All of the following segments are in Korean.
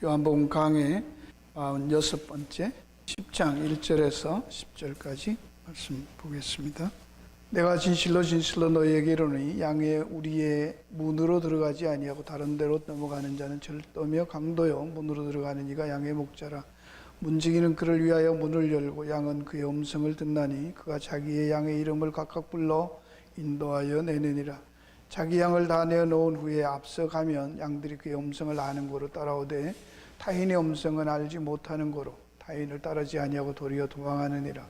요한복음 강해 46번째 10장 1절에서 10절까지 말씀 보겠습니다. 내가 진실로 진실로 너희에게 이르노니 양의 우리의 문으로 들어가지 아니하고 다른 데로 넘어가는 자는 절도며 강도요 문으로 들어가는 이가 양의 목자라. 문지기는 그를 위하여 문을 열고 양은 그의 음성을 듣나니 그가 자기의 양의 이름을 각각 불러 인도하여 내느니라. 자기 양을 다 내어놓은 후에 앞서 가면 양들이 그의 음성을 아는 고로 따라오되 타인의 음성은 알지 못하는 고로 타인을 따르지 아니하고 도리어 도망하느니라.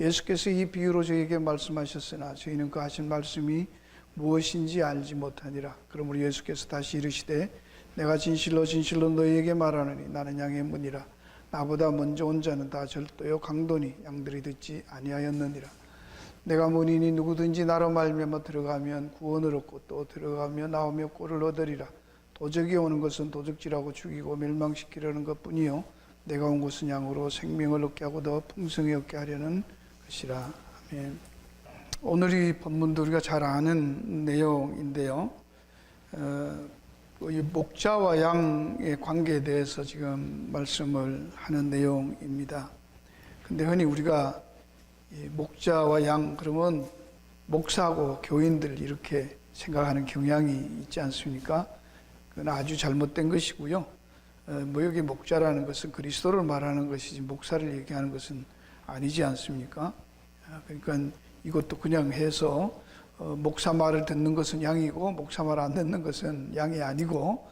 예수께서 이 비유로 저에게 말씀하셨으나 저희는 그 하신 말씀이 무엇인지 알지 못하니라. 그러므로 예수께서 다시 이르시되 내가 진실로 진실로 너희에게 말하노니 나는 양의 문이라. 나보다 먼저 온 자는 다 절도요 강도니 양들이 듣지 아니하였느니라. 내가 문이니 누구든지 나로 말미암아 들어가면 구원을 얻고 또 들어가며 나오며 꼴을 얻으리라. 도적이 오는 것은 도적질하고 죽이고 멸망시키려는 것뿐이요 내가 온 것은 양으로 생명을 얻게 하고 더 풍성히 얻게 하려는 것이라. 아멘. 오늘 이 본문도 우리가 잘 아는 내용인데요. 이 목자와 양의 관계에 대해서 지금 말씀을 하는 내용입니다. 근데 흔히 우리가 목자와 양 그러면 목사하고 교인들 이렇게 생각하는 경향이 있지 않습니까? 그건 아주 잘못된 것이고요. 여기 목자라는 것은 그리스도를 말하는 것이지 목사를 얘기하는 것은 아니지 않습니까? 그러니까 이것도 그냥 해서 목사 말을 듣는 것은 양이고 목사 말 안 듣는 것은 양이 아니고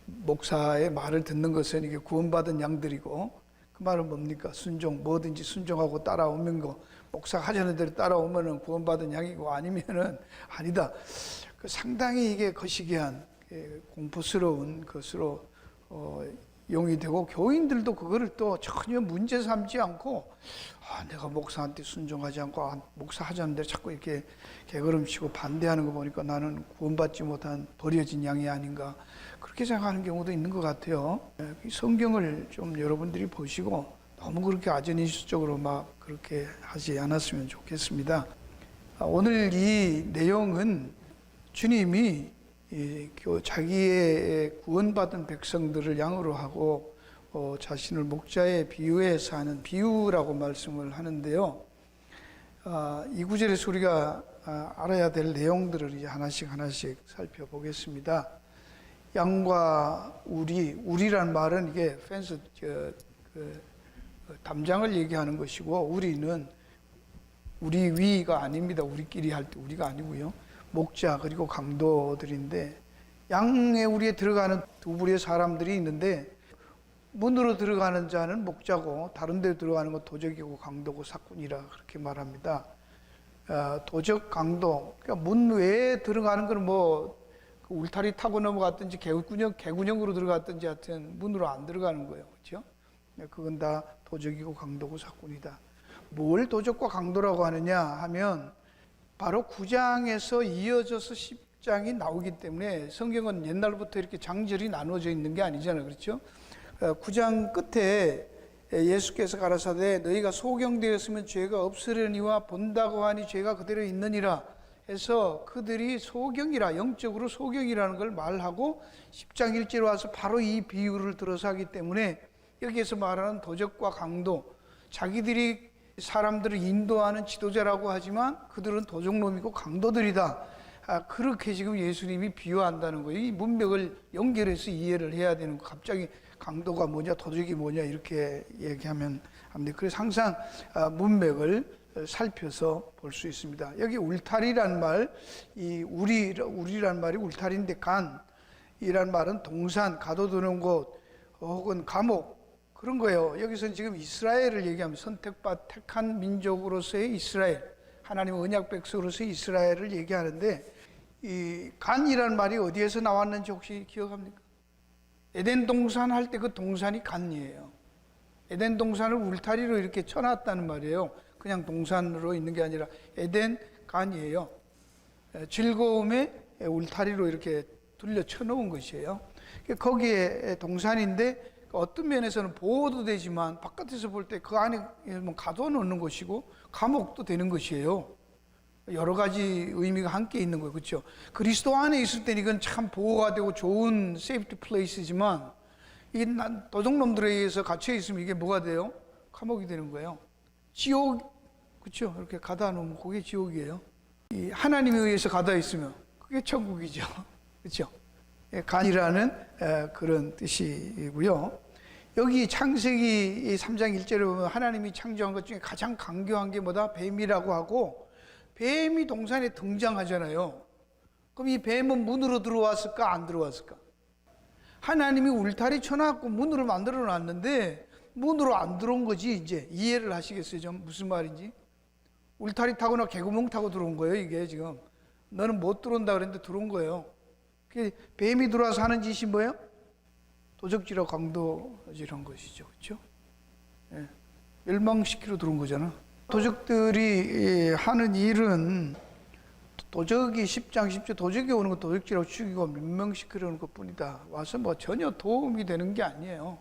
목사의 말을 듣는 것은 이게 구원받은 양들이고 그 말은 뭡니까? 순종, 뭐든지 순종하고 따라오는 거. 목사가 하자는 대로 따라오면은 구원받은 양이고 아니면은 아니다. 상당히 이게 거시기한 공포스러운 것으로 용이 되고 교인들도 그거를 또 전혀 문제 삼지 않고 내가 목사한테 순종하지 않고 목사 하자는 대로 자꾸 이렇게 개걸음치고 반대하는 거 보니까 나는 구원받지 못한 버려진 양이 아닌가 그렇게 생각하는 경우도 있는 것 같아요. 성경을 좀 여러분들이 보시고 너무 그렇게 아전인수적으로 막 그렇게 하지 않았으면 좋겠습니다. 오늘 이 내용은 주님이 자기의 구원받은 백성들을 양으로 하고 자신을 목자에 비유해서 하는 비유라고 말씀을 하는데요. 이 구절에서 우리가 알아야 될 내용들을 이제 하나씩 살펴보겠습니다. 양과 우리란 말은 이게 펜스 담장을 얘기하는 것이고 우리는 우리 위가 아닙니다. 우리끼리 할 때 우리가 아니고요. 목자 그리고 강도들인데 양의 우리에 들어가는 두 부류의 사람들이 있는데 문으로 들어가는 자는 목자고 다른 데 들어가는 건 도적이고 강도고 사꾼이라 그렇게 말합니다. 도적, 강도 그러니까 문 외에 들어가는 건 그 울타리 타고 넘어갔든지 개구녕으로 들어갔든지 하여튼 문으로 안 들어가는 거예요. 그렇죠? 그건 다 도적이고 강도고 사꾼이다. 뭘 도적과 강도라고 하느냐 하면 바로 9장에서 이어져서 10장이 나오기 때문에 성경은 옛날부터 이렇게 장절이 나눠져 있는 게 아니잖아요. 그렇죠? 9장 끝에 예수께서 가라사대 너희가 소경되었으면 죄가 없으려니와 본다고 하니 죄가 그대로 있느니라 해서 그들이 소경이라 영적으로 소경이라는 걸 말하고 10장 1절에 와서 바로 이 비유를 들어서 하기 때문에 여기에서 말하는 도적과 강도 자기들이 사람들을 인도하는 지도자라고 하지만 그들은 도적놈이고 강도들이다. 그렇게 지금 예수님이 비유한다는 거예요. 이 문맥을 연결해서 이해를 해야 되는 거. 갑자기 강도가 뭐냐, 도적이 뭐냐 이렇게 얘기하면 안 돼. 그래서 항상 문맥을 살펴서 볼 수 있습니다. 여기 울타리란 말, 이 우리란 말이 울타리인데 간이란 말은 동산, 가둬두는 곳 혹은 감옥 그런 거예요. 여기서는 지금 이스라엘을 얘기하면 택한 민족으로서의 이스라엘, 하나님의 언약 백성으로서의 이스라엘을 얘기하는데 이 간이라는 말이 어디에서 나왔는지 혹시 기억합니까? 에덴 동산 할 때 그 동산이 간이에요. 에덴 동산을 울타리로 이렇게 쳐놨다는 말이에요. 그냥 동산으로 있는 게 아니라 에덴 간이에요. 즐거움의 울타리로 이렇게 둘러 쳐놓은 것이에요. 거기에 동산인데 어떤 면에서는 보호도 되지만 바깥에서 볼 때 그 안에 가둬놓는 것이고 감옥도 되는 것이에요. 여러 가지 의미가 함께 있는 거예요. 그렇죠? 그리스도 안에 있을 때는 이건 참 보호가 되고 좋은 세이프티 플레이스지만 이 도둑놈들에 의해서 갇혀 있으면 이게 뭐가 돼요? 감옥이 되는 거예요. 지옥, 그렇죠? 이렇게 가다 놓으면 그게 지옥이에요. 이 하나님에 의해서 가다 있으면 그게 천국이죠. 그렇죠? 간이라는 그런 뜻이고요. 여기 창세기 3장 1절에 보면 하나님이 창조한 것 중에 가장 강교한 게 뭐다? 뱀이라고 하고, 뱀이 동산에 등장하잖아요. 그럼 이 뱀은 문으로 들어왔을까? 안 들어왔을까? 하나님이 울타리 쳐놨고 문으로 만들어 놨는데 문으로 안 들어온 거지. 이제 이해를 하시겠어요? 좀 무슨 말인지? 울타리 타거나 개구멍 타고 들어온 거예요. 이게 지금 너는 못 들어온다 그랬는데 들어온 거예요. 뱀이 들어와서 하는 짓이 뭐예요? 도적질하고 강도질한 것이죠. 그렇죠? 예. 멸망시키러 들어온 거잖아. 도적들이 하는 일은 도적이 10장 10절 도적이 오는 거 도적질하고 죽이고 멸망시키려는 것뿐이다. 와서 뭐 전혀 도움이 되는 게 아니에요.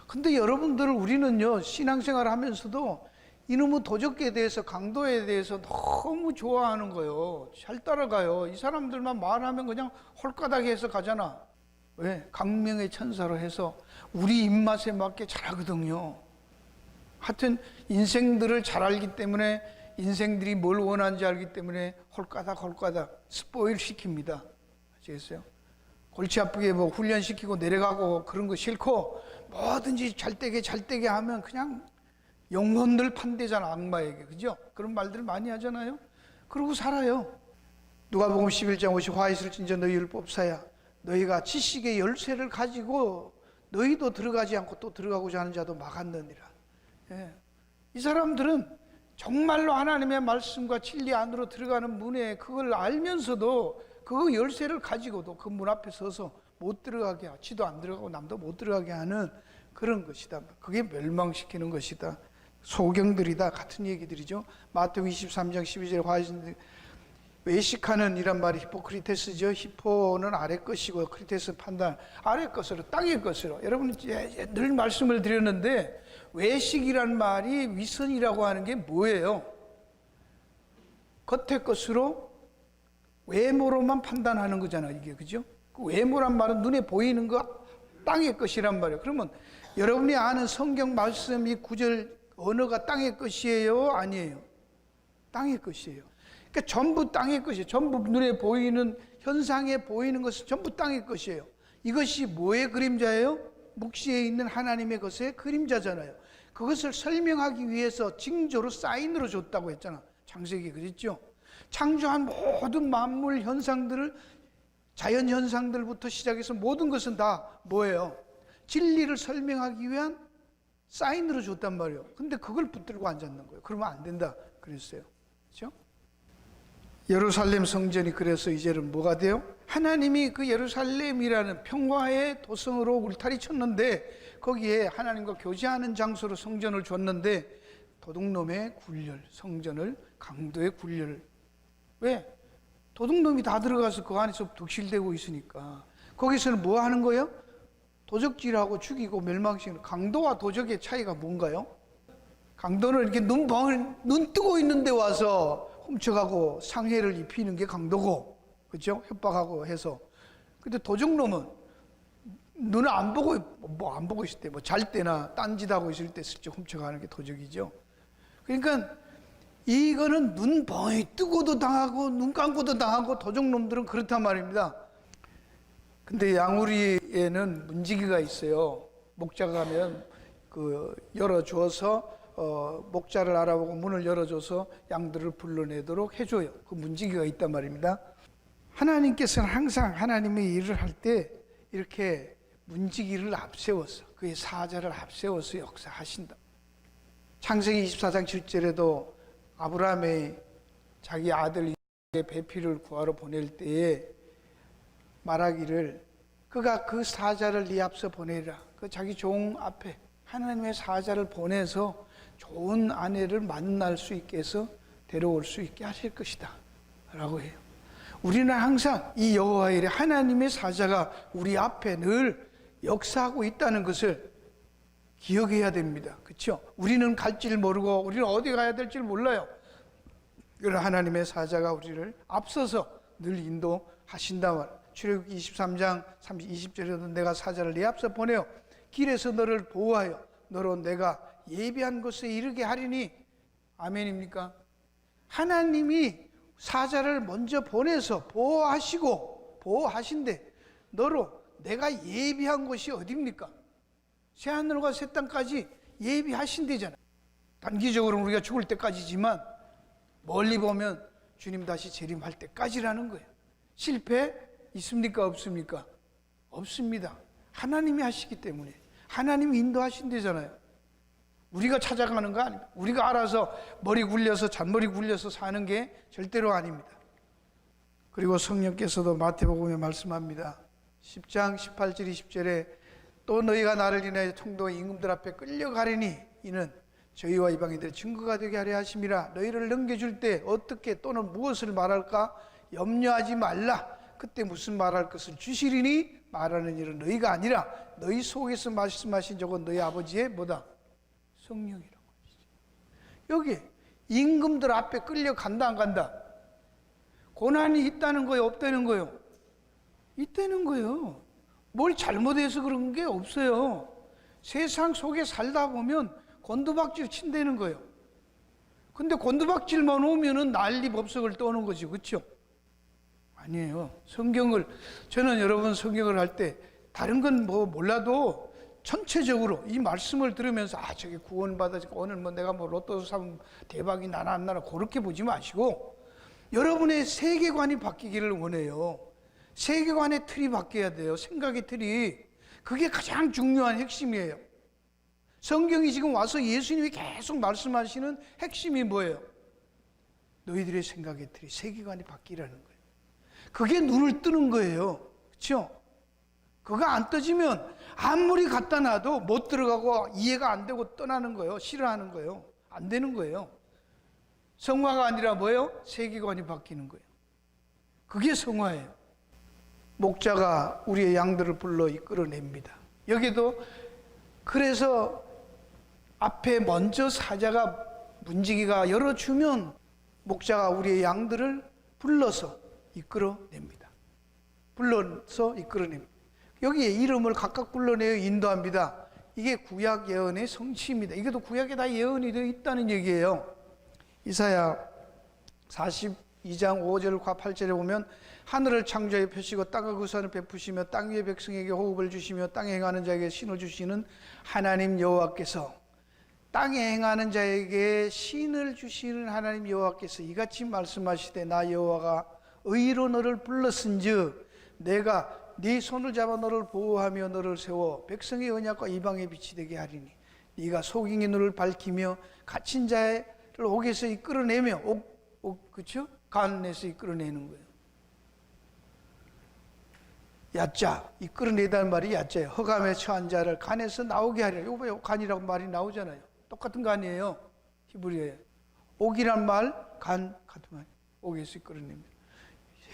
근데 여러분들, 우리는요 신앙생활을 하면서도 이놈의 도적에 대해서, 강도에 대해서 너무 좋아하는 거예요. 잘 따라가요. 이 사람들만 말하면 그냥 홀가닥에 해서 가잖아. 왜? 강명의 천사로 해서 우리 입맛에 맞게 잘하거든요. 하여튼 인생들을 잘 알기 때문에, 인생들이 뭘 원하는지 알기 때문에 홀가닥 스포일 시킵니다. 아시겠어요? 골치 아프게 뭐 훈련시키고 내려가고 그런 거 싫고, 뭐든지 잘되게 하면 그냥 영혼들 판대잖아, 악마에게. 그죠? 그런 말들 많이 하잖아요. 그러고 살아요. 누가복음 11장 50, 화 있을 진저 너희를 뽑사야 너희가 지식의 열쇠를 가지고 너희도 들어가지 않고 또 들어가고자 하는 자도 막았느니라. 예. 이 사람들은 정말로 하나님의 말씀과 진리 안으로 들어가는 문에 그걸 알면서도 그 열쇠를 가지고도 그 문 앞에 서서 못 들어가게 하고, 지도 안 들어가고 남도 못 들어가게 하는 그런 것이다. 그게 멸망시키는 것이다. 소경들이다. 같은 얘기들이죠. 마태복음 23장 12절에 화하신 외식하는 이란 말이 히포크리테스죠. 히포는 아래 것이고 크리테스 판단, 아래 것으로, 땅의 것으로. 여러분 늘 말씀을 드렸는데, 외식이란 말이 위선이라고 하는 게 뭐예요? 겉의 것으로, 외모로만 판단하는 거잖아, 이게. 그죠? 그 외모란 말은 눈에 보이는 거, 땅의 것이란 말이에요. 그러면 여러분이 아는 성경 말씀 이 구절 언어가 땅의 것이에요? 아니에요? 땅의 것이에요. 그러니까 전부 땅의 것이에요. 전부 눈에 보이는, 현상에 보이는 것은 전부 땅의 것이에요. 이것이 뭐의 그림자예요? 묵시에 있는 하나님의 것의 그림자잖아요. 그것을 설명하기 위해서 징조로, 사인으로 줬다고 했잖아. 창세기 그랬죠? 창조한 모든 만물 현상들을, 자연 현상들부터 시작해서 모든 것은 다 뭐예요? 진리를 설명하기 위한 사인으로 줬단 말이에요. 근데 그걸 붙들고 앉았는 거예요. 그러면 안 된다 그랬어요. 그렇죠? 예루살렘 성전이 그래서 이제는 뭐가 돼요? 하나님이 그 예루살렘이라는 평화의 도성으로 울타리 쳤는데, 거기에 하나님과 교제하는 장소로 성전을 줬는데, 도둑놈의 굴열, 성전을 강도의 굴열. 왜? 도둑놈이 다 들어가서 그 안에서 득실되고 있으니까. 거기서는 뭐 하는 거예요? 도적질하고 죽이고 멸망시키는. 강도와 도적의 차이가 뭔가요? 강도는 이렇게 눈 뜨고 있는데 와서 훔쳐가고 상해를 입히는 게 강도고, 그렇죠? 협박하고 해서. 근데 도적놈은 눈을 안 보고 있을 때, 뭐 잘 때나 딴짓하고 있을 때 슬쩍 훔쳐가는 게 도적이죠. 그러니까 이거는 눈 벙이 뜨고도 당하고 눈 감고도 당하고, 도적놈들은 그렇단 말입니다. 근데 양우리에는 문지기가 있어요. 목자가 가면 열어줘서 목자를 알아보고 문을 열어줘서 양들을 불러내도록 해줘요. 그 문지기가 있단 말입니다. 하나님께서는 항상 하나님의 일을 할 때 이렇게 문지기를 앞세워서, 그의 사자를 앞세워서 역사하신다. 창세기 24장 7절에도 아브라함이 자기 아들 배필을 구하러 보낼 때에 말하기를, 그가 그 사자를 네 앞서 보내라. 그 자기 종 앞에 하나님의 사자를 보내서 좋은 아내를 만날 수 있게 해서 데려올 수 있게 하실 것이다 라고 해요. 우리는 항상 이 여호와의 일에 하나님의 사자가 우리 앞에 늘 역사하고 있다는 것을 기억해야 됩니다. 그렇죠? 우리는 갈 줄 모르고 우리는 어디 가야 될지 몰라요. 그러나 하나님의 사자가 우리를 앞서서 늘 인도하신다 말. 출애굽기 23장 20절에도 내가 사자를 네 앞서 보내어 길에서 너를 보호하여 너로 내가 예비한 곳에 이르게 하리니. 아멘입니까? 하나님이 사자를 먼저 보내서 보호하신대. 너로 내가 예비한 곳이 어디입니까? 새하늘과 새 땅까지 예비하신대잖아요. 단기적으로는 우리가 죽을 때까지지만 멀리 보면 주님 다시 재림할 때까지라는 거예요. 실패 있습니까? 없습니까? 없습니다. 하나님이 하시기 때문에. 하나님이 인도하신대잖아요. 우리가 찾아가는 거 아닙니다. 우리가 알아서 잔머리 굴려서 사는 게 절대로 아닙니다. 그리고 성령께서도 마태복음에 말씀합니다. 10장 18절 20절에 또 너희가 나를 인하여 통도의 임금들 앞에 끌려가리니 이는 저희와 이방인들의 증거가 되게 하려 하심이라. 너희를 넘겨줄 때 어떻게 또는 무엇을 말할까 염려하지 말라. 그때 무슨 말할 것을 주시리니 말하는 일은 너희가 아니라 너희 속에서 말씀하신 적은 너희 아버지의 뭐다? 성령이라고 하시죠. 여기 임금들 앞에 끌려간다 안 간다? 고난이 있다는 거예요? 없다는 거예요? 있다는 거예요. 뭘 잘못해서 그런 게 없어요. 세상 속에 살다 보면 곤두박질 친다는 거예요. 근데 곤두박질만 오면은 난리 법석을 떠는 거지, 그렇죠? 아니에요. 저는 여러분 성경을 할 때 다른 건 뭐 몰라도 전체적으로 이 말씀을 들으면서 저게 구원받아서 오늘 내가 로또 사면 대박이 나나 안 나나 그렇게 보지 마시고 여러분의 세계관이 바뀌기를 원해요. 세계관의 틀이 바뀌어야 돼요. 생각의 틀이. 그게 가장 중요한 핵심이에요. 성경이 지금 와서 예수님이 계속 말씀하시는 핵심이 뭐예요? 너희들의 생각의 틀이, 세계관이 바뀌라는 거예요. 그게 눈을 뜨는 거예요. 그렇죠? 그거 안 떠지면 아무리 갖다 놔도 못 들어가고 이해가 안 되고 떠나는 거예요. 싫어하는 거예요. 안 되는 거예요. 성화가 아니라 뭐예요? 세계관이 바뀌는 거예요. 그게 성화예요. 목자가 우리의 양들을 불러 이끌어냅니다. 여기도 그래서 앞에 먼저 사자가 문지기가 열어주면 목자가 우리의 양들을 불러서 이끌어냅니다. 불러서 이끌어냅니다. 여기에 이름을 각각 불러내어 인도합니다. 이게 구약 예언의 성취입니다. 이게도 구약에 다 예언이 되어 있다는 얘기예요. 이사야 42장 5절과 8절에 보면 하늘을 창조해 펴시고 땅을 구산을 베푸시며 땅 위의 백성에게 호흡을 주시며 땅에 행하는 자에게 신을 주시는 하나님 여호와께서, 땅에 행하는 자에게 신을 주시는 하나님 여호와께서 이같이 말씀하시되 나 여호와가 의로 너를 불렀은즉 내가 네 손을 잡아 너를 보호하며 너를 세워 백성의 언약과 이방의 빛이 되게 하리니 네가 소경의 눈을 밝히며 갇힌 자를 옥에서 이끌어내며 그렇죠? 간에서 이끌어내는 거예요. 야자, 이끌어내다는 말이 야자예요. 허감에 처한 자를 간에서 나오게 하리라. 이거 간이라고 말이 나오잖아요. 똑같은 간이에요. 히브리어에. 옥이란 말, 간 같은 말. 옥에서 이끌어냅니다.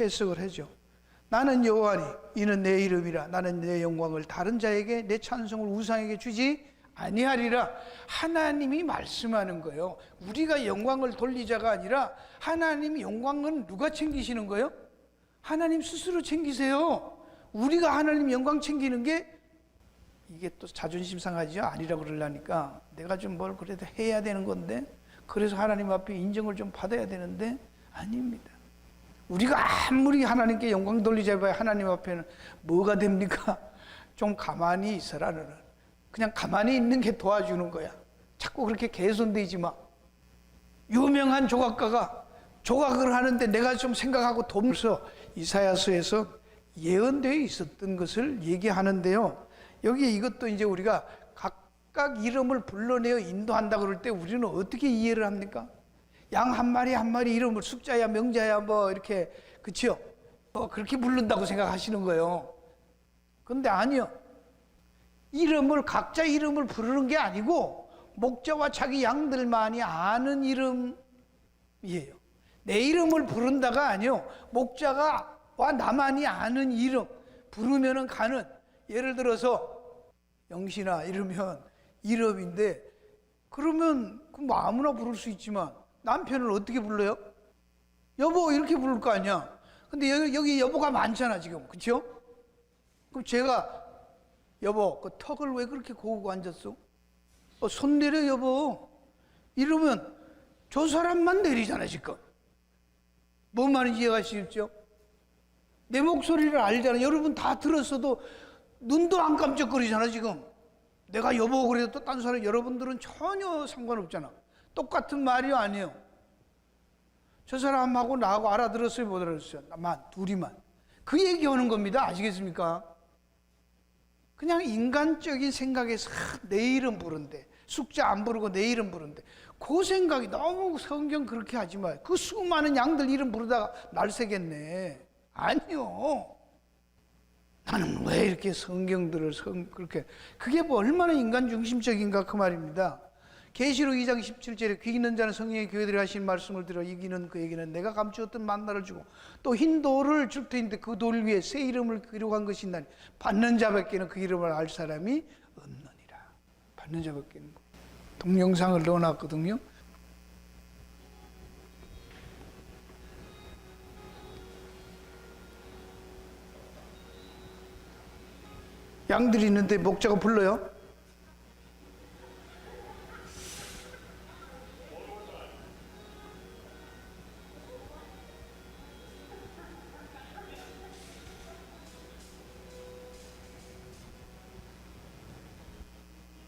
해석을 하죠. 나는 여호와니 이는 내 이름이라. 나는 내 영광을 다른 자에게 내 찬송을 우상에게 주지 아니하리라. 하나님이 말씀하는 거예요. 우리가 영광을 돌리자가 아니라 하나님이 영광은 누가 챙기시는 거예요? 하나님 스스로 챙기세요. 우리가 하나님 영광 챙기는 게 이게 또 자존심 상하죠. 아니라고 그러려니까 내가 좀 뭘 그래도 해야 되는 건데 그래서 하나님 앞에 인정을 좀 받아야 되는데 아닙니다. 우리가 아무리 하나님께 영광 돌리자 봐야 하나님 앞에는 뭐가 됩니까? 좀 가만히 있어라. 너는 그냥 가만히 있는 게 도와주는 거야. 자꾸 그렇게 개손되지 마. 유명한 조각가가 조각을 하는데 내가 좀 생각하고 돕면서 이사야서에서 예언되어 있었던 것을 얘기하는데요. 여기에 이것도 이제 우리가 각각 이름을 불러내어 인도한다 그럴 때 우리는 어떻게 이해를 합니까? 양 한 마리 한 마리 이름을 숫자야 명자야 뭐 이렇게 그치요? 그렇게 부른다고 생각하시는 거예요. 그런데 아니요. 각자 이름을 부르는 게 아니고 목자와 자기 양들만이 아는 이름이에요. 내 이름을 부른다가 아니요. 목자와 나만이 아는 이름 부르면은 가는. 예를 들어서 영신아 이러면 이름인데 그러면 뭐 아무나 부를 수 있지만 남편을 어떻게 불러요? 여보 이렇게 부를 거 아니야. 근데 여기 여보가 많잖아 지금. 그렇죠? 그럼 제가 여보, 그 턱을 왜 그렇게 고우고 앉았어? 손 내려, 여보. 이러면 저 사람만 내리잖아, 지금. 뭔 말인지 이해가 쉽죠? 내 목소리를 알잖아. 여러분 다 들었어도 눈도 안 깜짝거리잖아, 지금. 내가 여보 그래도 또 딴 사람, 여러분들은 전혀 상관없잖아. 똑같은 말이 아니에요. 저 사람하고 나하고 알아들었어요, 못 알아들었어요? 나만, 둘이만. 그 얘기하는 겁니다. 아시겠습니까? 그냥 인간적인 생각에서 내 이름 부른대. 숙제 안 부르고 내 이름 부른대. 그 생각이 너무 성경 그렇게 하지 마요. 그 수많은 양들 이름 부르다가 날 새겠네. 아니요. 나는 왜 이렇게 성경들을 그렇게, 그게 뭐 얼마나 인간 중심적인가 그 말입니다. 계시록 2장 17절에 귀 있는 자는 성령의 교회들이 하신 말씀을 들어 이기는 그에게는 내가 감추었던 만나를 주고 또 흰 돌을 줄 터인데 그 돌 위에 새 이름을 기록한 것이 있나니 받는 자밖에는 그 이름을 알 사람이 없느니라. 받는 자밖에는. 동영상을 넣어놨거든요. 양들이 있는데 목자가 불러요.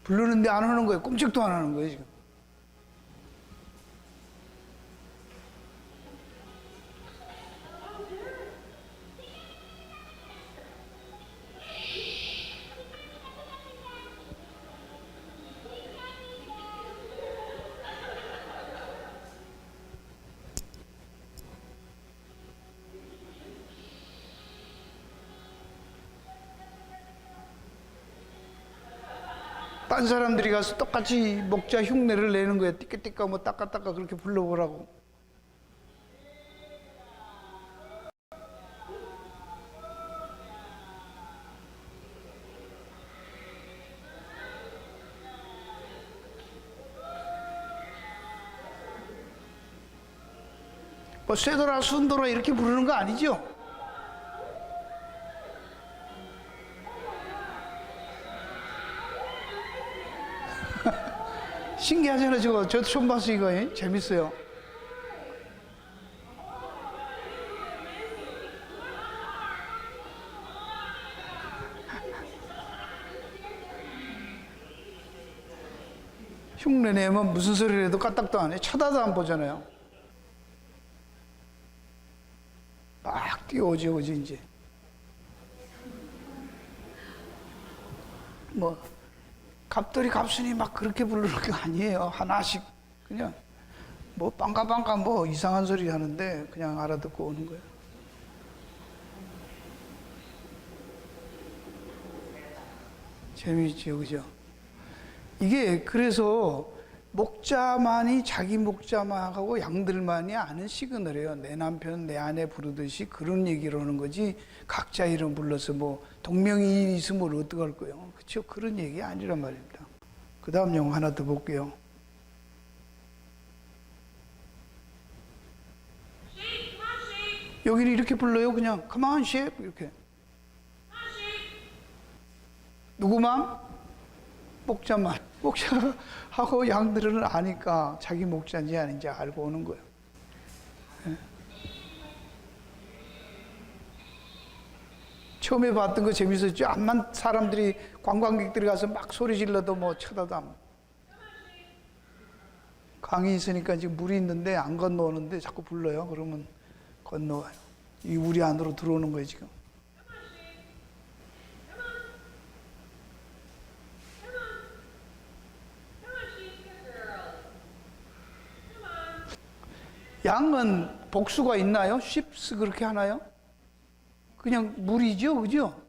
부르는데 안 오는 거예요. 꼼짝도 안 하는 거예요, 지금. 딴 사람들이 가서 똑같이 목자 흉내를 내는 거예요. 띠까띠까 뭐 따까따까 그렇게 불러보라고. 뭐 쇠돌아 순돌아 이렇게 부르는 거 아니죠? 신기하잖아요. 저도 처음 봤어요. 이거 재밌어요. 흉내 내면 무슨 소리를 해도 까딱도 안 해. 쳐다도 안 보잖아요. 막 뛰어오죠, 이제. 뭐 갑돌이 갑순이 막 그렇게 부르는 게 아니에요. 하나씩 그냥 뭐 빵가빵가 뭐 이상한 소리 하는데 그냥 알아듣고 오는 거예요. 재미있죠, 그죠? 이게 그래서 목자만이 자기 목자만하고 양들만이 아는 시그널이에요. 내 남편 내 아내 부르듯이 그런 얘기를 하는 거지 각자 이름 불러서 뭐 동명이 있으면 어떡할 거예요. 그렇죠? 그런 얘기 아니란 말입니다. 그 다음 영화 하나 더 볼게요. 여기를 이렇게 불러요. 그냥 Come on, sheep 이렇게. 누구만? 목자만. 목자하고 양들은 아니까 자기 목자인지 아닌지 알고 오는 거예요. 네. 처음에 봤던 거 재밌었죠? 암만 사람들이 관광객들이 가서 막 소리 질러도 뭐 쳐다도 안. 강이 있으니까 지금 물이 있는데 안 건너오는데 자꾸 불러요. 그러면 건너와요. 이 우리 안으로 들어오는 거예요, 지금. 양은 복수가 있나요? 쉽스 그렇게 하나요? 그냥 물이죠, 그죠?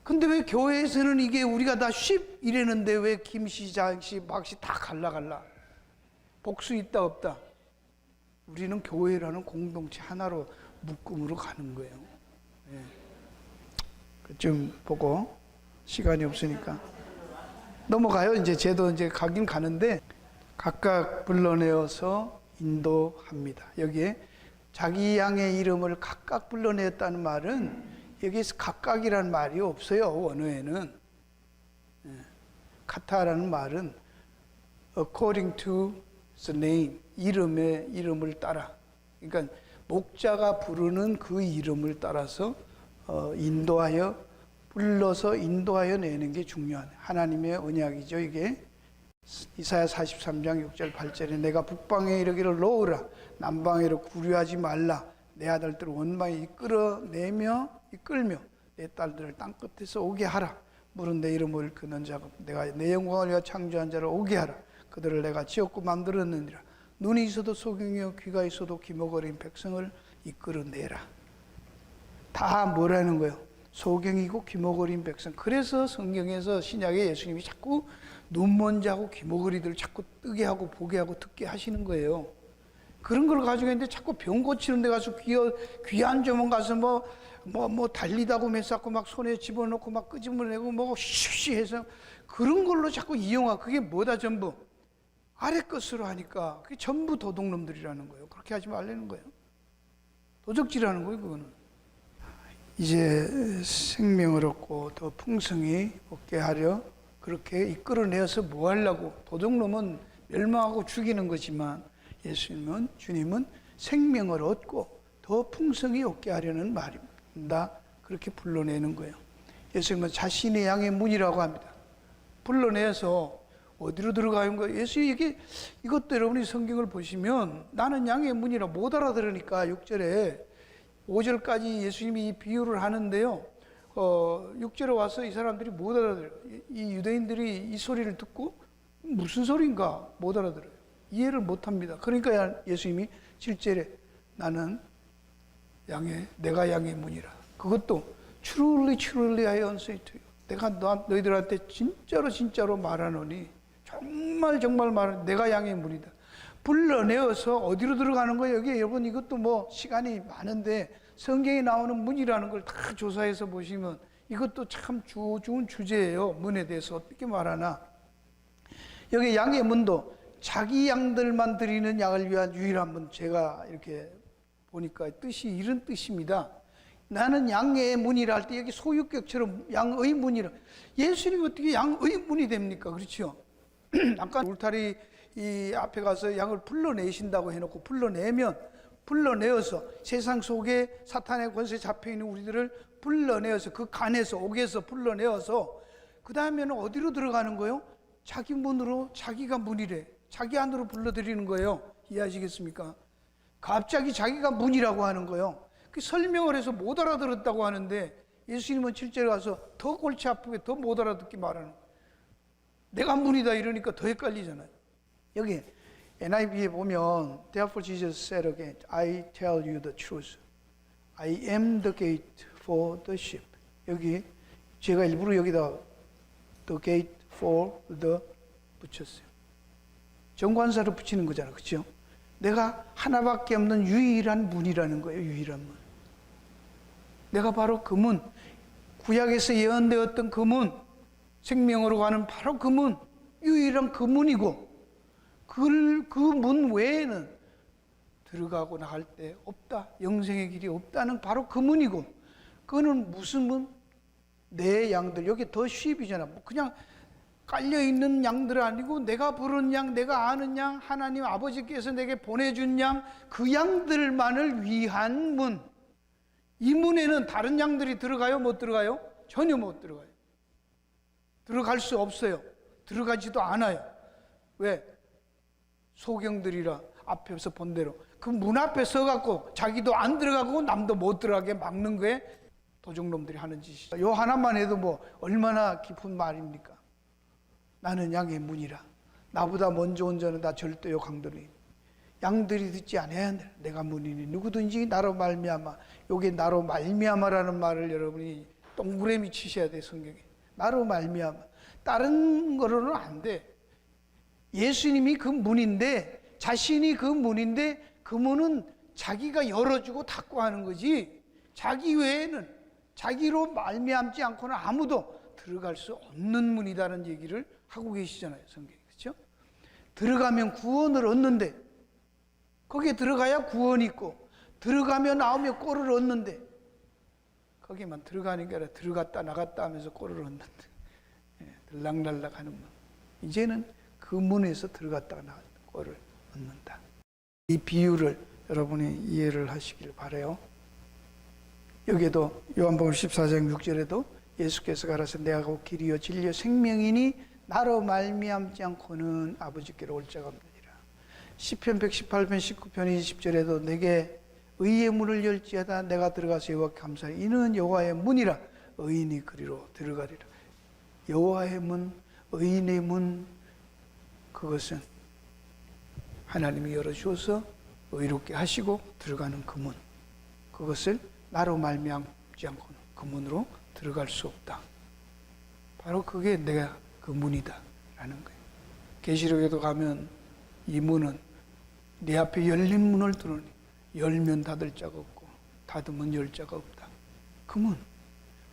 근데 왜 교회에서는 이게 우리가 다 쉽 이랬는데 왜 김씨, 장씨, 박씨 다 갈라? 복수 있다 없다? 우리는 교회라는 공동체 하나로 묶음으로 가는 거예요. 네. 좀 보고 시간이 없으니까 넘어가요. 이제 쟤도 이제 가긴 가는데 각각 불러내어서 인도합니다. 여기에 자기 양의 이름을 각각 불러냈다는 말은 여기서 각각이라는 말이 없어요. 원어에는 카타라는 말은 according to the name, 이름을 따라. 그러니까 목자가 부르는 그 이름을 따라서 불러서 인도하여 내는 게 중요한 하나님의 언약이죠. 이게 이사야 43장 6절 8절에 내가 북방에 이르기를 놓으라 남방에 이르 구류하지 말라 내 아들들을 원방에 이끌며 내 딸들을 땅끝에서 오게 하라 물은 내 이름을 그는 자가 내가 내 영광을 위하여 창조한 자를 오게 하라 그들을 내가 지었고 만들었느니라 눈이 있어도 소경이요 귀가 있어도 기모거린 백성을 이끌어내라. 다 뭐라는 거예요? 소경이고 기모거린 백성. 그래서 성경에서 신약에 예수님이 자꾸 눈먼 자고 기모거리들 자꾸 뜨게 하고 보게 하고 듣게 하시는 거예요. 그런 걸 가지고 있는데 자꾸 병 고치는 데 가서 귀한 점원 가서 뭐 달리다고 매쌌고 막 손에 집어넣고 막 끄집어내고 뭐 쉬쉬 해서 그런 걸로 자꾸 이용하고 그게 뭐다 전부 아래 것으로 하니까 그게 전부 도둑놈들이라는 거예요. 그렇게 하지 말라는 거예요. 도적질하는 거예요. 그거는 이제 생명을 얻고 더 풍성히 얻게 하려 그렇게 이끌어내어서 뭐 하려고. 도둑놈은 멸망하고 죽이는 거지만 주님은 생명을 얻고 더 풍성히 얻게 하려는 말입니다. 그렇게 불러내는 거예요. 예수님은 자신의 양의 문이라고 합니다. 불러내서 어디로 들어가는 거예요? 예수님 이것도 여러분이 성경을 보시면 나는 양의 문이라 못 알아들으니까 6절에 5절까지 예수님이 이 비유를 하는데요. 6절에 와서 이 사람들이 못 알아들어요. 이 유대인들이 이 소리를 듣고 무슨 소리인가 못 알아들어요. 이해를 못 합니다. 그러니까 예수님이 7절에 나는 내가 양의 문이라. 그것도 truly truly I answer to you. 내가 너희들한테 진짜로 말하노니 정말 말하노니 내가 양의 문이다. 불러내어서 어디로 들어가는 거예요? 여기 여러분 이것도 뭐 시간이 많은데 성경에 나오는 문이라는 걸 다 조사해서 보시면 이것도 참 좋은 주제예요. 문에 대해서 어떻게 말하나. 여기 양의 문도 자기 양들만 드리는 양을 위한 유일한 문. 제가 이렇게 보니까 뜻이 이런 뜻입니다. 나는 양의 문이라 할 때 여기 소유격처럼 양의 문이라. 예수님이 어떻게 양의 문이 됩니까? 그렇죠? 아까 울타리 이 앞에 가서 양을 불러내신다고 해놓고 불러내어서 세상 속에 사탄의 권세에 잡혀있는 우리들을 불러내어서 그 간에서 옥에서 불러내어서 그 다음에는 어디로 들어가는 거예요? 자기 문으로. 자기가 문이래. 자기 안으로 불러들이는 거예요. 이해하시겠습니까? 갑자기 자기가 문이라고 하는 거예요. 그 설명을 해서 못 알아들었다고 하는데 예수님은 7절에 가서 더 골치 아프게 더 못 알아듣게 말하는 거예요. 내가 문이다 이러니까 더 헷갈리잖아요. 여기 NIV에 보면 Therefore Jesus said again, I tell you the truth. I am the gate for the sheep. 여기 제가 일부러 여기다 the gate for the 붙였어요. 정관사를 붙이는 거잖아요. 그렇죠? 내가 하나밖에 없는 유일한 문이라는 거예요. 유일한 문. 내가 바로 그 문. 구약에서 예언되었던 그 문. 생명으로 가는 바로 그 문. 유일한 그 문이고 그 문 외에는 들어가고 나갈 때 없다. 영생의 길이 없다는 바로 그 문이고 그거는 무슨 문? 내 양들. 여기 더 쉽이잖아. 그냥 깔려있는 양들 아니고 내가 부른 양, 내가 아는 양, 하나님 아버지께서 내게 보내준 양, 그 양들만을 위한 문. 이 문에는 다른 양들이 들어가요? 못 들어가요? 전혀 못 들어가요. 들어갈 수 없어요. 들어가지도 않아요. 왜? 소경들이라 앞에서 본 대로 그 문 앞에 서갖고 자기도 안 들어가고 남도 못 들어가게 막는 거에 도적놈들이 하는 짓이죠. 요 하나만 해도 뭐 얼마나 깊은 말입니까? 나는 양의 문이라. 나보다 먼저 온 자는 다 절대요 강도니. 양들이 듣지 않아야 한다. 내가 문이니 누구든지 나로 말미암아. 요게 나로 말미암아라는 말을 여러분이 동그라미 치셔야 돼. 성경에. 나로 말미암아. 다른 거로는 안 돼. 예수님이 그 문인데 자신이 그 문인데 그 문은 자기가 열어주고 닫고 하는 거지 자기 외에는 자기로 말미암지 않고는 아무도 들어갈 수 없는 문이다는 얘기를 하고 계시잖아요. 성경이. 그렇죠? 들어가면 구원을 얻는데 거기에 들어가야 구원이 있고 들어가면 나오면 꼴을 얻는데 거기만 들어가는 게 아니라 들어갔다 나갔다 하면서 꼴을 얻는데 들락날락하는 문. 이제는 그 문에서 들어갔다가 나온 꼴을 얻는다. 이 비유를 여러분이 이해를 하시길 바라요. 여기에도 요한복음 14장 6절에도 예수께서 가라사 내가 곧 길이요 진리요 생명이니 나로 말미암지 않고는 아버지께로 올 자가 없느니라. 시편 118편 19편 20절에도 내게 의의 문을 열지어다 내가 들어가서 여호와께 감사하리. 이는 여호와의 문이라 의인이 그리로 들어가리라. 여호와의 문, 의인의 문, 그것은 하나님이 열어주어서 의롭게 하시고 들어가는 그 문, 그것을 나로 말미암지 않고는 그 문으로 들어갈 수 없다. 바로 그게 내가 그 문이다 라는 거예요. 계시록에도 가면 이 문은 내 앞에 열린 문을 두르니 열면 닫을 자가 없고 닫으면 열 자가 없다. 그 문.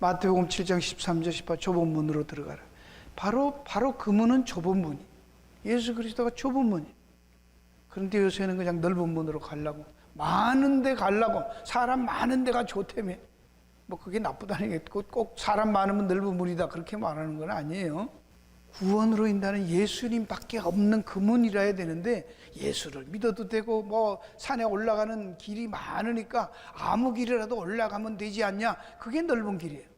마태복음 7장 13절 18 좁은 문으로 들어가라. 바로 그 문은 좁은 문이. 예수 그리스도가 좁은 문이. 그런데 요새는 그냥 넓은 문으로 가려고, 많은 데 가려고, 사람 많은 데가 좋다며. 뭐 그게 나쁘다는 게 꼭 사람 많으면 넓은 문이다 그렇게 말하는 건 아니에요. 구원으로 인다는 예수님밖에 없는 그 문이라 해야 되는데, 예수를 믿어도 되고 뭐 산에 올라가는 길이 많으니까 아무 길이라도 올라가면 되지 않냐, 그게 넓은 길이에요.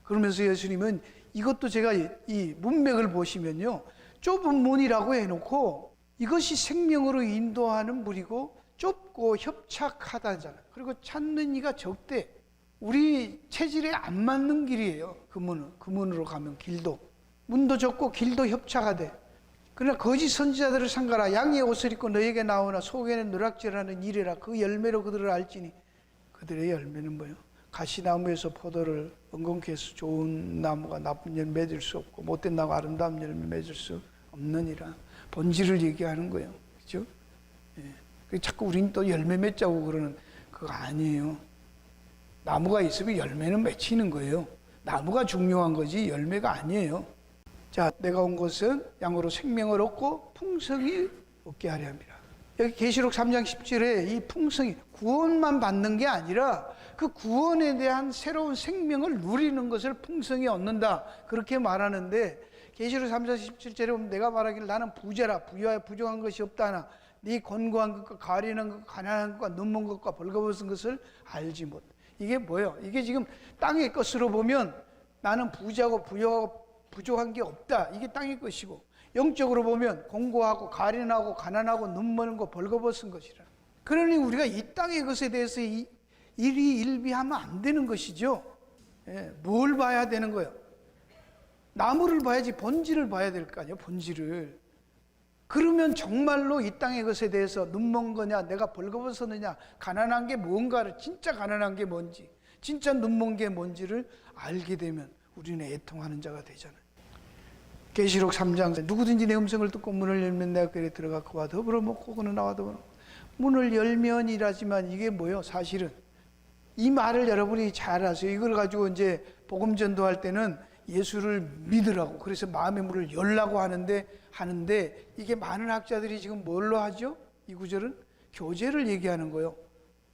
그러면서 예수님은 이것도, 제가 이 문맥을 보시면요, 좁은 문이라고 해놓고 이것이 생명으로 인도하는 문이고 좁고 협착하다잖아요. 그리고 찾는 이가 적대. 우리 체질에 안 맞는 길이에요. 그 문은. 그 문으로 가면 길도, 문도 좁고 길도 협착하되. 그러나 거짓 선지자들을 삼가라. 양의 옷을 입고 너에게 나오나 속에는 누락질하는 이래라. 그 열매로 그들을 알지니. 그들의 열매는 뭐예요? 가시나무에서 포도를 엉겅퀴 해서 좋은 나무가 나쁜 열매 맺을 수 없고 못된 나무가 아름다운 열매 맺을 수 없느니라. 본질을 얘기하는 거예요. 그죠? 예. 자꾸 우린 또 열매 맺자고 그러는 그거 아니에요. 나무가 있으면 열매는 맺히는 거예요. 나무가 중요한 거지 열매가 아니에요. 자, 내가 온 것은 양으로 생명을 얻고 풍성히 얻게 하려 함이라. 여기 계시록 3장 10절에 이 풍성이 구원만 받는 게 아니라 그 구원에 대한 새로운 생명을 누리는 것을 풍성히 얻는다 그렇게 말하는데, 계시록 3장 17절에 보면 내가 말하기를 나는 부자라 부유하여 부족한 것이 없다 하나 네 권고한 것과 가련한 것과 가난한 것과 눈먼 것과 벌거벗은 것을 알지 못. 이게 뭐예요? 이게 지금 땅의 것으로 보면 나는 부자고 부유하고 부족한 게 없다, 이게 땅의 것이고, 영적으로 보면 공고하고 가련하고 가난하고 눈먼 거 벌거벗은 것이라. 그러니 우리가 이 땅의 것에 대해서 일희일비하면 안 되는 것이죠. 예, 뭘 봐야 되는 거예요? 나무를 봐야지 본질을 봐야 될 거 아니에요. 본질을. 그러면 정말로 이 땅의 것에 대해서 눈먼 거냐, 내가 벌거벗었느냐, 가난한 게 뭔가를, 진짜 가난한 게 뭔지, 진짜 눈먼 게 뭔지를 알게 되면 우리는 애통하는 자가 되잖아요. 계시록 3장 누구든지 내 음성을 듣고 문을 열면 내가 그에 들어가 그와 더불어 먹고 그는 나와 더불어 먹고. 문을 열면이라지만 이게 뭐예요? 사실은 이 말을 여러분이 잘 아세요. 이걸 가지고 이제 복음 전도할 때는 예수를 믿으라고, 그래서 마음의 문을 열라고 하는데 이게 많은 학자들이 지금 뭘로 하죠? 이 구절은 교제를 얘기하는 거예요.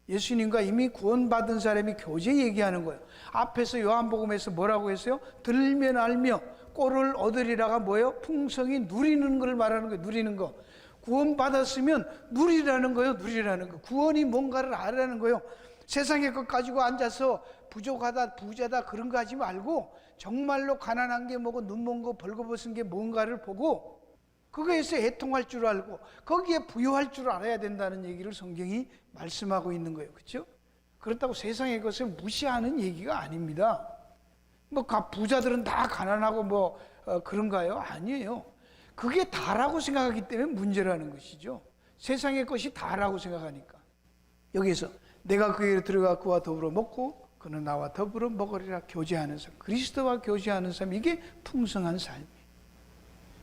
예수님과 이미 구원받은 사람이 교제 얘기하는 거예요. 앞에서 요한복음에서 뭐라고 했어요? 들면 알며 꼴을 얻으리라가 뭐예요? 풍성히 누리는 걸 말하는 거예요. 누리는 거. 구원받았으면 누리라는 거예요. 누리라는 거. 구원이 뭔가를 알라는 거예요. 세상의 것 가지고 앉아서 부족하다, 부자다 그런 거 하지 말고 정말로 가난한 게 뭐고 눈먼 거 벌거벗은 게 뭔가를 보고 거기에서 애통할 줄 알고 거기에 부여할 줄 알아야 된다는 얘기를 성경이 말씀하고 있는 거예요. 그렇죠? 그렇다고 세상의 것을 무시하는 얘기가 아닙니다. 뭐 부자들은 다 가난하고 그런가요? 아니에요. 그게 다라고 생각하기 때문에 문제라는 것이죠. 세상의 것이 다라고 생각하니까. 여기서 내가 그에게 들어가 그와 더불어 먹고 그는 나와 더불어 먹으리라. 교제하는 삶, 그리스도와 교제하는 삶, 이게 풍성한 삶이에요.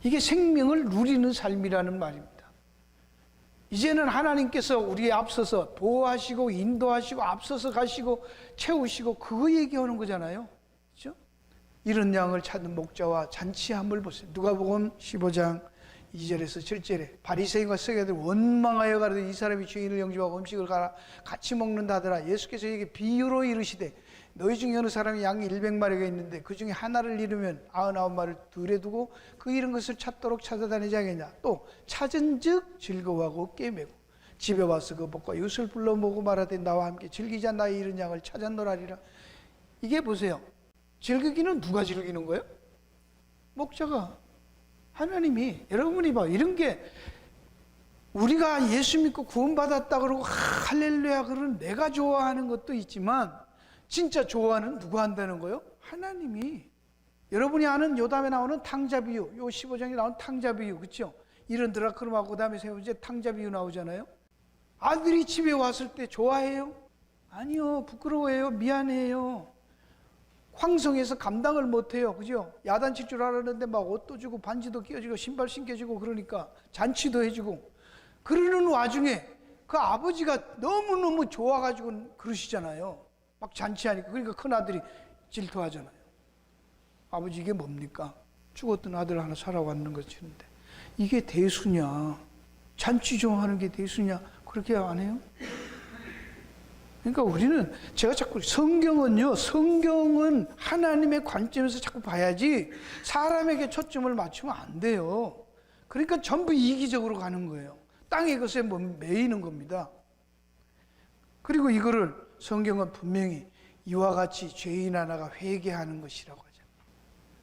이게 생명을 누리는 삶이라는 말입니다. 이제는 하나님께서 우리에 앞서서 보호하시고 인도하시고 앞서서 가시고 채우시고 그거 얘기하는 거잖아요. 그렇죠? 이런 양을 찾는 목자와 잔치함을 보세요. 누가복음 15장 2절에서 7절에 바리새인과 서기관들이 원망하여 가로되 이 사람이 죄인을 영접하고 음식을 같이 먹는다 하더라. 예수께서 이게 비유로 이르시되 너희 중에 어느 사람이 양이 100마리가 있는데 그 중에 하나를 잃으면 99마리를 둘에 두고 그 잃은 것을 찾도록 찾아다니지 않겠냐. 또 찾은 즉 즐거워하고 꿰매고 집에 와서 그 복과 이웃을 불러 모으고 말하되 나와 함께 즐기자 나의 잃은 양을 찾았노라리라. 이게 보세요. 즐기기는 누가 즐기는 거예요? 목자가, 하나님이. 여러분이 봐, 이런 게 우리가 예수 믿고 구원받았다 그러고 할렐루야 그러는 내가 좋아하는 것도 있지만 진짜 좋아하는 누가 한다는 거예요? 하나님이. 여러분이 아는 요담에 나오는 탕자비유, 요 15장에 나오는 탕자비유, 그렇죠? 이런 드라크름하고 그 다음에 세 번째 탕자비유 나오잖아요. 아들이 집에 왔을 때 좋아해요? 아니요, 부끄러워해요, 미안해요. 황성에서 감당을 못해요, 그죠? 야단칠 줄 알았는데 막 옷도 주고 반지도 끼워주고 신발 신겨주고 그러니까 잔치도 해주고 그러는 와중에 그 아버지가 너무너무 좋아가지고 그러시잖아요. 막 잔치하니까. 그러니까 큰아들이 질투하잖아요. 아버지 이게 뭡니까? 죽었던 아들 하나 살아왔는 것 치는데 이게 대수냐? 잔치 좀 하는 게 대수냐? 그렇게 안 해요? 그러니까 우리는, 제가 자꾸 성경은요, 성경은 하나님의 관점에서 자꾸 봐야지 사람에게 초점을 맞추면 안 돼요. 그러니까 전부 이기적으로 가는 거예요. 땅의 것에 매이는 겁니다. 그리고 이거를 성경은 분명히 이와 같이 죄인 하나가 회개하는 것이라고 하잖아요.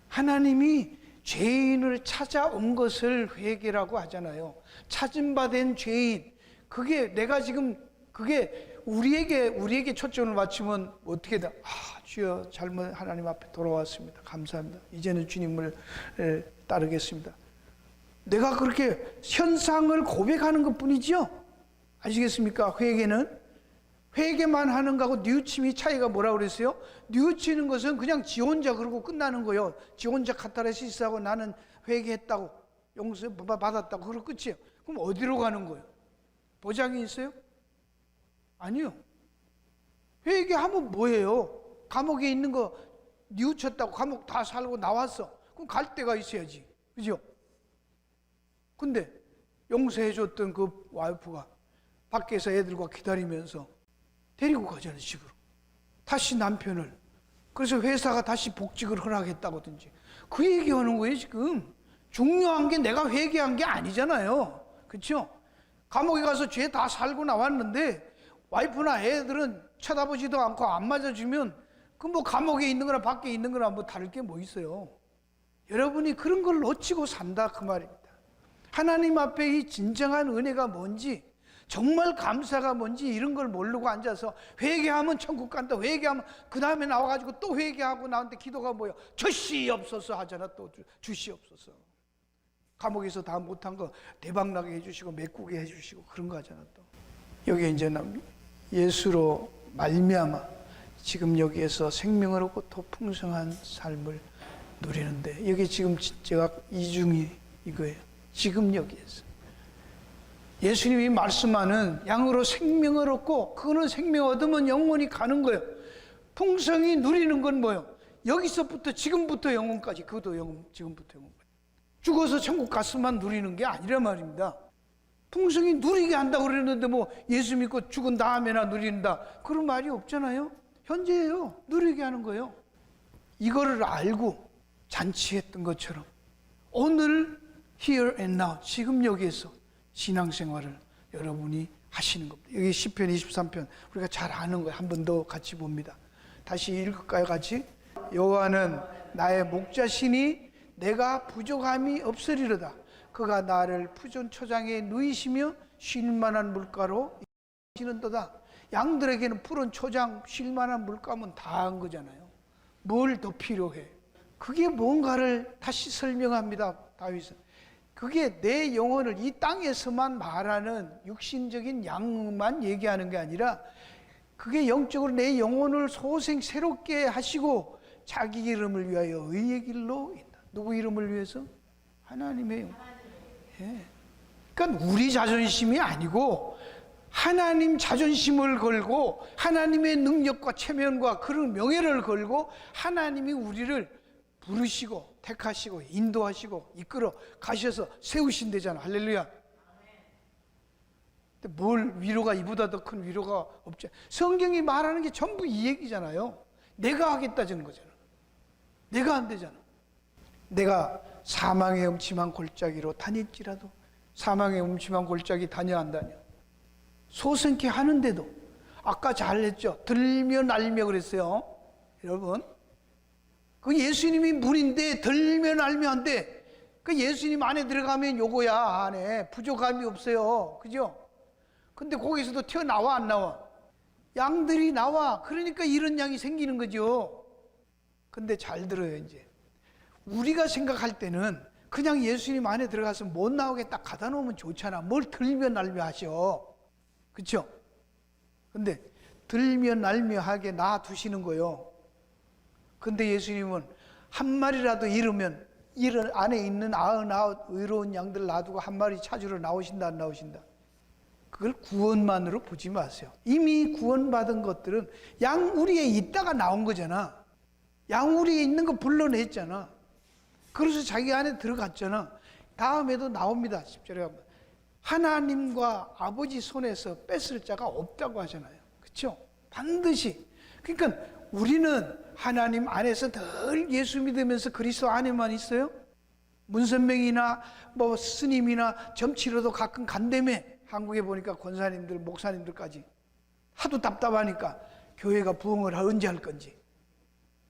하나님이 죄인을 찾아온 것을 회개라고 하잖아요. 찾은 바 된 죄인. 그게 내가 지금 그게 우리에게 초점을 맞추면 어떻게 돼? 주여 잘못 하나님 앞에 돌아왔습니다. 감사합니다. 이제는 주님을 따르겠습니다. 내가 그렇게 현상을 고백하는 것뿐이지요. 아시겠습니까? 회개만 하는 거하고 뉘우침이 차이가 뭐라고 그랬어요? 뉘우치는 것은 그냥 지 혼자 그러고 끝나는 거예요. 지 혼자 카타르시스하고 나는 회개했다고 용서 받았다고 그러고 끝이에요. 그럼 어디로 가는 거예요? 보장이 있어요? 아니요. 회개하면 뭐예요? 감옥에 있는 거 뉘우쳤다고 감옥 다 살고 나왔어. 그럼 갈 데가 있어야지. 그죠? 근데 용서해줬던 그 와이프가 밖에서 애들과 기다리면서 데리고 가자는 식으로 다시 남편을, 그래서 회사가 다시 복직을 허락했다고든지 그 얘기하는 거예요. 지금 중요한 게 내가 회개한 게 아니잖아요. 그렇죠? 감옥에 가서 죄 다 살고 나왔는데 와이프나 애들은 쳐다보지도 않고 안 맞아주면 그 뭐 감옥에 있는 거나 밖에 있는 거나 뭐 다를 게 뭐 있어요. 여러분이 그런 걸 놓치고 산다 그 말입니다. 하나님 앞에 이 진정한 은혜가 뭔지, 정말 감사가 뭔지 이런 걸 모르고 앉아서 회개하면 천국 간다, 회개하면 그 다음에 나와가지고 또 회개하고 나한테 기도가 뭐예요? 주시옵소서 하잖아. 또 주시옵소서. 감옥에서 다 못한 거 대박나게 해주시고 메꾸게 해주시고 그런 거 하잖아. 또 여기 이제 예수로 말미암아 지금 여기에서 생명을 얻고 더 풍성한 삶을 누리는데, 여기 지금 제가 이중이 이거예요. 지금 여기에서 예수님이 말씀하는 양으로 생명을 얻고, 그거는 생명 얻으면 영원히 가는 거예요. 풍성히 누리는 건 뭐예요? 여기서부터 지금부터 영원까지. 그것도 지금부터 영원까지. 죽어서 천국 갔으면 누리는 게 아니란 말입니다. 풍성히 누리게 한다고 그랬는데 뭐 예수 믿고 죽은 다음에나 누린다 그런 말이 없잖아요. 현재예요. 누리게 하는 거예요. 이거를 알고 잔치했던 것처럼 오늘 here and now, 지금 여기에서 신앙생활을 여러분이 하시는 겁니다. 여기 시편 23편 우리가 잘 아는 거예요. 한 번 더 같이 봅니다. 다시 읽을까요? 같이? 여호와는 나의 목자시니 내가 부족함이 없으리로다. 그가 나를 푸른 초장에 누이시며 쉴만한 물가로 이시는도다. 양들에게는 푸른 초장, 쉴만한 물가면 다 한 거잖아요. 뭘 더 필요해? 그게 뭔가를 다시 설명합니다. 다윗은. 그게 내 영혼을 이 땅에서만 말하는 육신적인 양만 얘기하는 게 아니라 그게 영적으로 내 영혼을 소생 새롭게 하시고 자기 이름을 위하여 의의 길로 인다. 누구 이름을 위해서? 하나님의 영. 예. 그러니까 우리 자존심이 아니고 하나님 자존심을 걸고 하나님의 능력과 체면과 그런 명예를 걸고 하나님이 우리를 부르시고 택하시고 인도하시고 이끌어 가셔서 세우신대잖아. 할렐루야. 근데 뭘 위로가 이보다 더 큰 위로가 없죠. 성경이 말하는 게 전부 이 얘기잖아요. 내가 하겠다는 거잖아. 내가 안 되잖아. 내가 사망의 음침한 골짜기로 다닐지라도, 사망의 음침한 골짜기 다녀 안 다녀? 소생케 하는데도, 아까 잘했죠. 들며 날며 그랬어요. 여러분, 그 예수님이 문인데 들며 날며 한데, 그 예수님 안에 들어가면 요거야. 안에 부족함이 없어요. 그죠? 근데 거기서도 튀어나와 안 나와? 양들이 나와. 그러니까 이런 양이 생기는 거죠. 근데 잘 들어요. 이제 우리가 생각할 때는 그냥 예수님 안에 들어가서 못 나오게 딱 가다 놓으면 좋잖아. 뭘 들며 날며 하셔. 그렇죠? 근데 들며 날며 하게 놔두시는 거예요. 근데 예수님은 한 마리라도 잃으면 이 안에 있는 99 의로운 양들 놔두고 한 마리 찾으러 나오신다 안 나오신다? 그걸 구원만으로 보지 마세요. 이미 구원받은 것들은 양우리에 있다가 나온 거잖아. 양우리에 있는 거 불러냈잖아. 그래서 자기 안에 들어갔잖아. 다음에도 나옵니다. 10절에 가면 하나님과 아버지 손에서 뺏을 자가 없다고 하잖아요. 그렇죠? 반드시. 그러니까 우리는 하나님 안에서 늘 예수 믿으면서 그리스도 안에만 있어요? 문선명이나 뭐 스님이나 점치러도 가끔 간다며. 한국에 보니까 권사님들, 목사님들까지 하도 답답하니까 교회가 부흥을 언제 할 건지.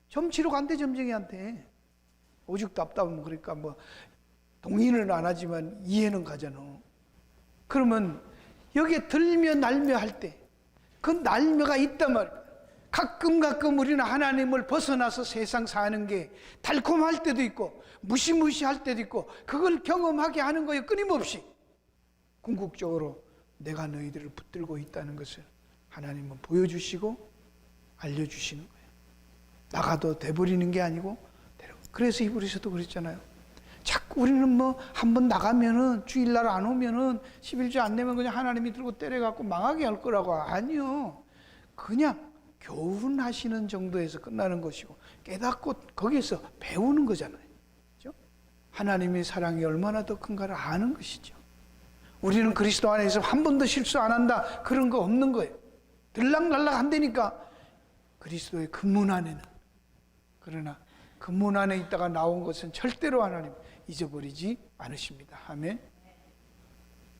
점치러 간대, 점쟁이한테. 오죽 답답하면 그러니까 뭐 동의는 안 하지만 이해는 가잖아. 그러면 여기에 들며 날며 할 때 그 날며가 있단 말이야. 가끔 우리는 하나님을 벗어나서 세상 사는 게 달콤할 때도 있고 무시무시할 때도 있고 그걸 경험하게 하는 거예요. 끊임없이. 궁극적으로 내가 너희들을 붙들고 있다는 것을 하나님은 보여주시고 알려주시는 거예요. 나가도 돼버리는 게 아니고. 그래서 히브리서도 그랬잖아요. 자꾸 우리는 뭐 한번 나가면은 주일날 안 오면은 11주 안 내면 그냥 하나님이 들고 때려갖고 망하게 할 거라고. 아니요. 그냥 교훈하시는 정도에서 끝나는 것이고 깨닫고 거기에서 배우는 거잖아요. 그렇죠? 하나님의 사랑이 얼마나 더 큰가를 아는 것이죠. 우리는 그리스도 안에서 한 번도 실수 안 한다. 그런 거 없는 거예요. 들락날락 한다니까. 그리스도의 그 문 안에는. 그러나 그 문 안에 있다가 나온 것은 절대로 하나님 잊어버리지 않으십니다. 아멘.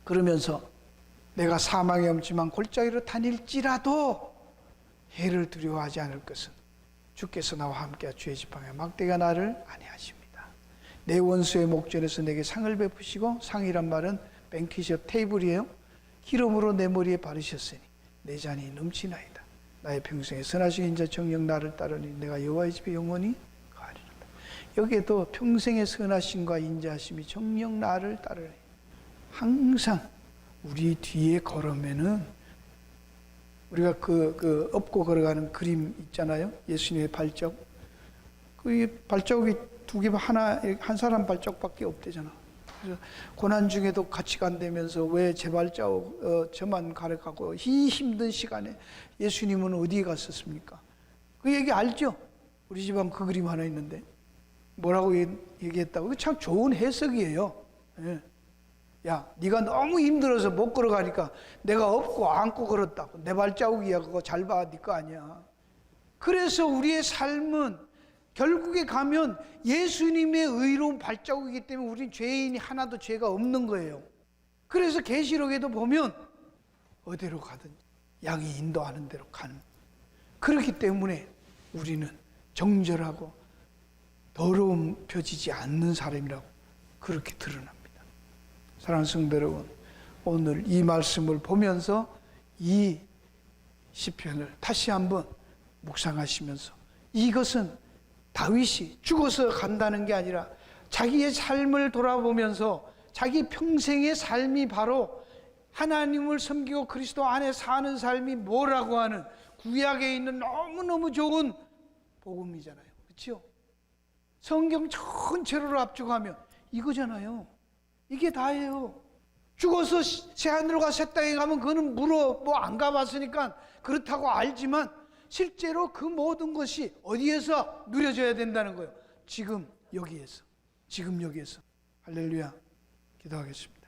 그러면서 내가 사망의 엄침한 골짜기로 다닐지라도 해를 두려워하지 않을 것은 주께서 나와 함께 주의 지팡이 막대가 나를 안위하십니다. 내 원수의 목전에서 내게 상을 베푸시고, 상이란 말은 뱅키셔 테이블이에요. 기름으로 내 머리에 바르셨으니 내 잔이 넘치나이다. 나의 평생에 선하신 인자 정녕 나를 따르니 내가 여호와의 집에 영원히 거하리로다. 여기에도 평생의 선하심과 인자하심이 정녕 나를 따르니, 항상 우리 뒤에 걸으면은 우리가 업고 걸어가는 그림 있잖아요. 예수님의 발자국. 그 발자국이 두 개, 한 사람 발자국밖에 없대잖아. 그래서 고난 중에도 같이 간다면서 왜 제 발자국 저만 가려가고 이 힘든 시간에 예수님은 어디에 갔었습니까? 그 얘기 알죠? 우리 집안 그 그림 하나 있는데 뭐라고 얘기했다고? 참 좋은 해석이에요. 예. 야, 네가 너무 힘들어서 못 걸어가니까 내가 업고 안고 걸었다고. 내 발자국이야. 그거 잘 봐. 네 거 아니야. 그래서 우리의 삶은 결국에 가면 예수님의 의로운 발자국이기 때문에 우린 죄인이 하나도 죄가 없는 거예요. 그래서 계시록에도 보면 어디로 가든 양이 인도하는 대로 가는. 그렇기 때문에 우리는 정결하고 더러움 펴지지 않는 사람이라고 그렇게 드러납니다. 사랑하는 성도 여러분, 오늘 이 말씀을 보면서 이 시편을 다시 한번 묵상하시면서 이것은 다윗이 죽어서 간다는 게 아니라 자기의 삶을 돌아보면서 자기 평생의 삶이 바로 하나님을 섬기고 그리스도 안에 사는 삶이 뭐라고 하는 구약에 있는 너무너무 좋은 복음이잖아요. 그렇죠? 성경 전체를 압축하면 이거잖아요. 이게 다예요. 죽어서 새하늘과 새 땅에 가면 그거는 뭐 안 가봤으니까 그렇다고 알지만 실제로 그 모든 것이 어디에서 누려져야 된다는 거예요? 지금 여기에서 할렐루야 기도하겠습니다.